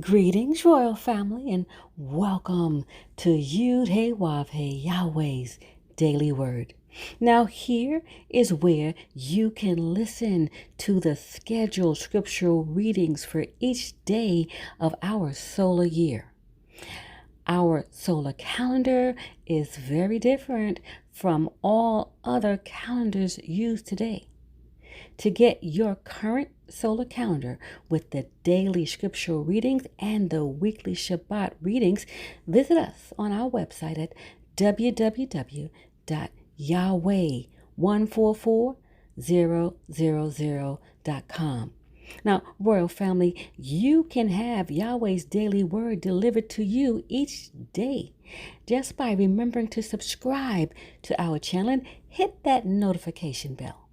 Greetings, royal family, and welcome to Yahweh, Yahweh's Daily Word. Now, here is where you can listen to the scheduled scriptural readings for each day of our solar year. Our solar calendar is very different from all other calendars used today. To get your current solar calendar with the daily scriptural readings and the weekly Shabbat readings, visit us on our website at www.yahweh144000.com. Now, royal family, you can have Yahweh's daily word delivered to you each day just by remembering to subscribe to our channel and hit that notification bell.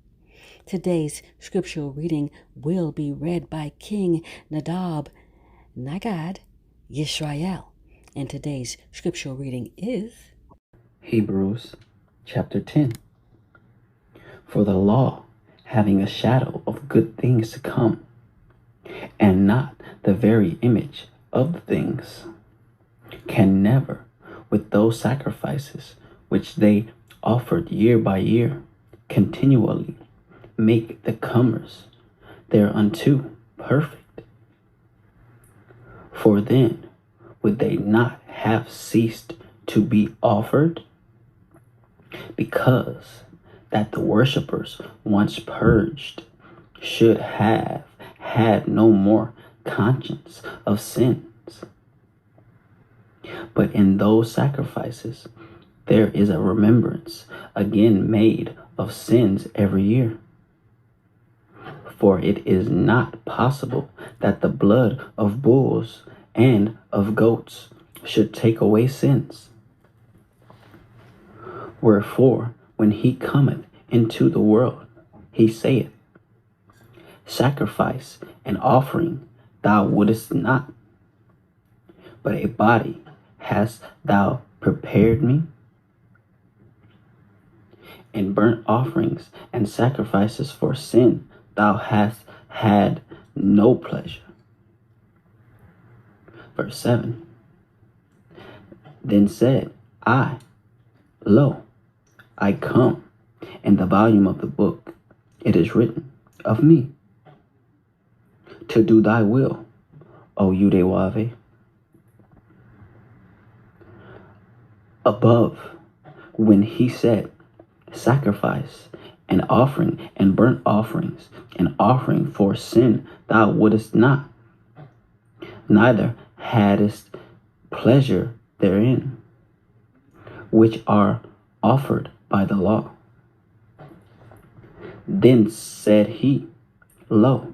Today's scriptural reading will be read by King Nadab Nagad Yisrael. And today's scriptural reading is Hebrews chapter 10. For the law, having a shadow of good things to come, and not the very image of the things, can never, with those sacrifices which they offered year by year, continually make the comers thereunto perfect. For then would they not have ceased to be offered? Because that the worshippers, once purged, should have had no more conscience of sins. But in those sacrifices there is a remembrance again made of sins every year. For it is not possible that the blood of bulls and of goats should take away sins. Wherefore, when he cometh into the world, he saith, Sacrifice and offering thou wouldest not, but a body hast thou prepared me. In burnt offerings and sacrifices for sin thou hast had no pleasure. Verse 7. Then said I, Lo, I come. In the volume of the book it is written of me, to do thy will, O Yahweh. Above, when he said, Sacrifice and offering and burnt offerings and offering for sin thou wouldest not, neither hadst pleasure therein, which are offered by the law. Then said he, Lo,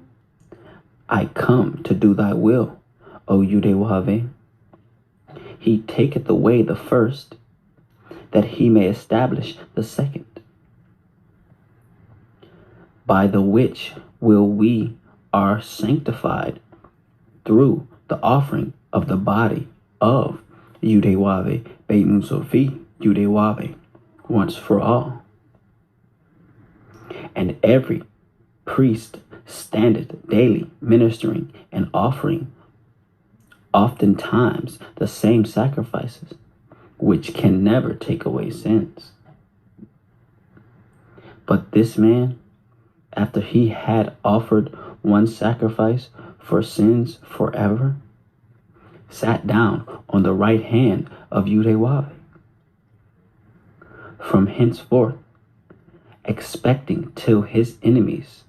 I come to do thy will, O Yahweh. He taketh away the first, that he may establish the second, by the which will we are sanctified through the offering of the body of Yahweh Beit Musofi Yahweh once for all. And every priest standeth daily ministering and offering oftentimes the same sacrifices, which can never take away sins. But this man, after he had offered one sacrifice for sins forever, sat down on the right hand of Yahweh, from henceforth, expecting till his enemies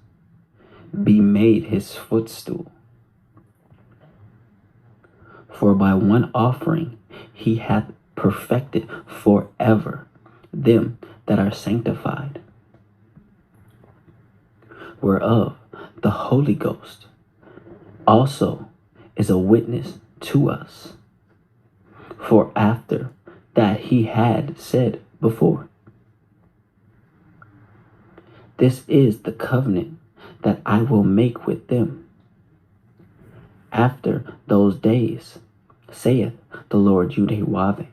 be made his footstool. For by one offering he hath perfected forever them that are sanctified, whereof the Holy Ghost also is a witness to us. For after that he had said before, This is the covenant that I will make with them after those days, saith the Lord Yahweh.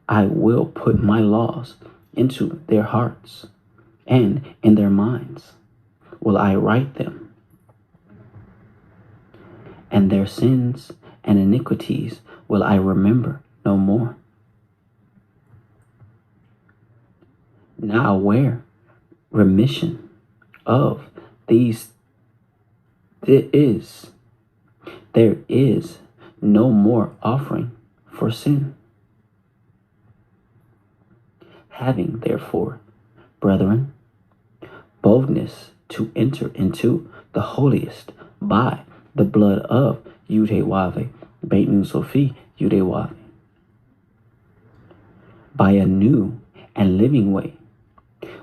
I will put my laws into their hearts, and in their minds will I write them, and their sins and iniquities will I remember no more. Now where remission of these there is no more offering for sin. Having therefore, brethren, boldness to enter into the holiest by the blood of Yahweh, Beit Nu Sophie, Yahweh, by a new and living way,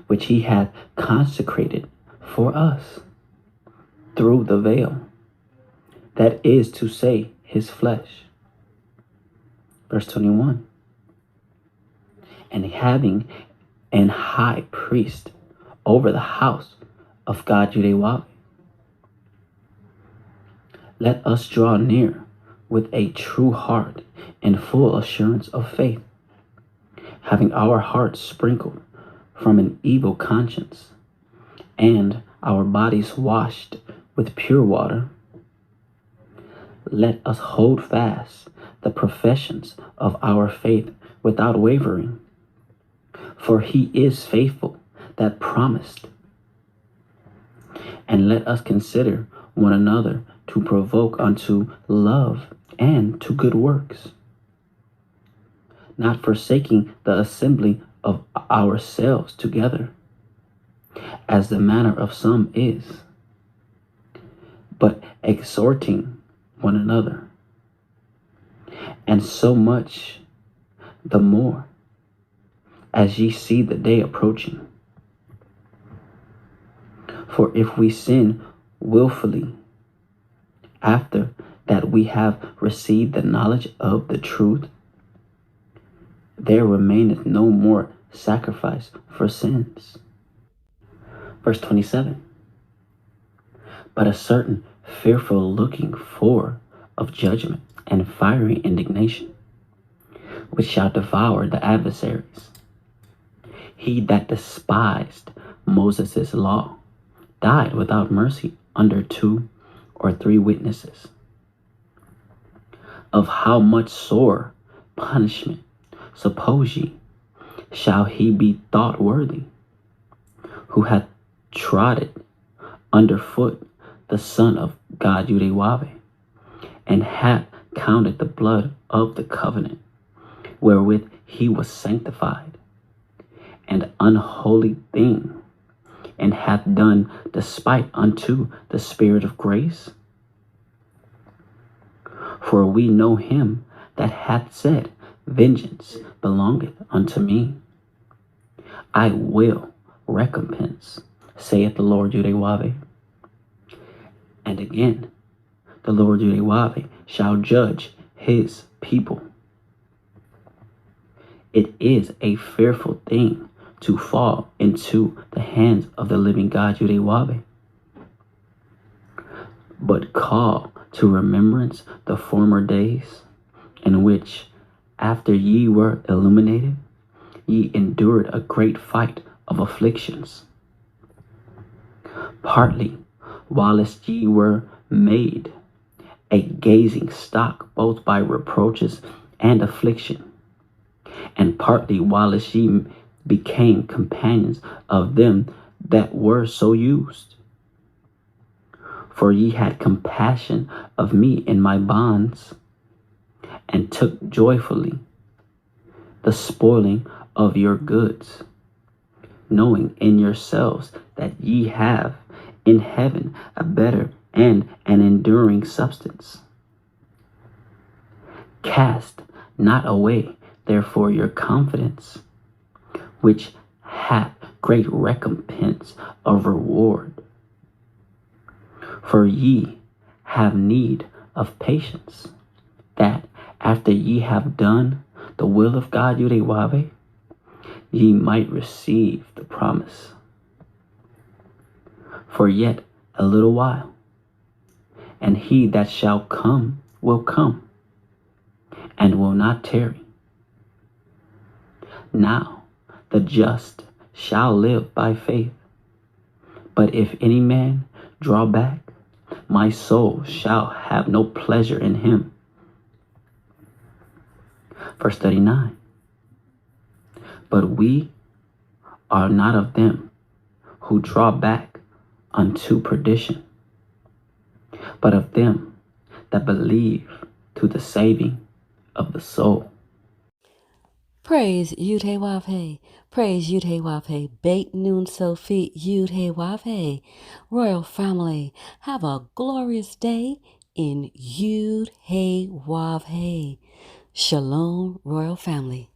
which he hath consecrated for us through the veil, that is to say, his flesh. Verse 21. And having an high priest over the house of God Yahweh, let us draw near with a true heart and full assurance of faith, having our hearts sprinkled from an evil conscience and our bodies washed with pure water. Let us hold fast the professions of our faith without wavering, for he is faithful that promised. And let us consider one another to provoke unto love and to good works, not forsaking the assembly of ourselves together, as the manner of some is, but exhorting one another, and so much the more as ye see the day approaching. For if we sin willfully after that we have received the knowledge of the truth, there remaineth no more sacrifice for sins. Verse 27. But a certain fearful looking for of judgment and fiery indignation, which shall devour the adversaries. He that despised Moses' law died without mercy under 2 or 3 witnesses. Of how much sore punishment, suppose ye, shall he be thought worthy, who hath trodden under foot the Son of God Yahweh, and hath counted the blood of the covenant, wherewith he was sanctified, an unholy thing, and hath done despite unto the Spirit of grace? For we know him that hath said, Vengeance belongeth unto me. I will recompense, saith the Lord Yahweh. And again, the Lord Yahweh shall judge his people. It is a fearful thing to fall into the hands of the living God Yahweh. But call to remembrance the former days, in which, after ye were illuminated, ye endured a great fight of afflictions, partly whilst ye were made a gazing stock both by reproaches and affliction, and partly whilst ye became companions of them that were so used. For ye had compassion of me in my bonds, and took joyfully the spoiling of your goods, knowing in yourselves that ye have in heaven a better and an enduring substance. Cast not away therefore your confidence, which hath great recompense of reward. For ye have need of patience, that after ye have done the will of God Yahweh, ye might receive the promise. For yet a little while, and he that shall come will come, and will not tarry. Now the just shall live by faith. But if any man draw back, my soul shall have no pleasure in him. Verse 39. But we are not of them who draw back unto perdition, but of them that believe to the saving of the soul. Praise Yud-Heh-Wav-Heh. Praise Yud-Heh-Wav-Heh. Beit Nun Sophie Yud-Heh-Wav-Heh. Royal family, have a glorious day in Yud-Heh-Wav-Heh. Shalom, royal family.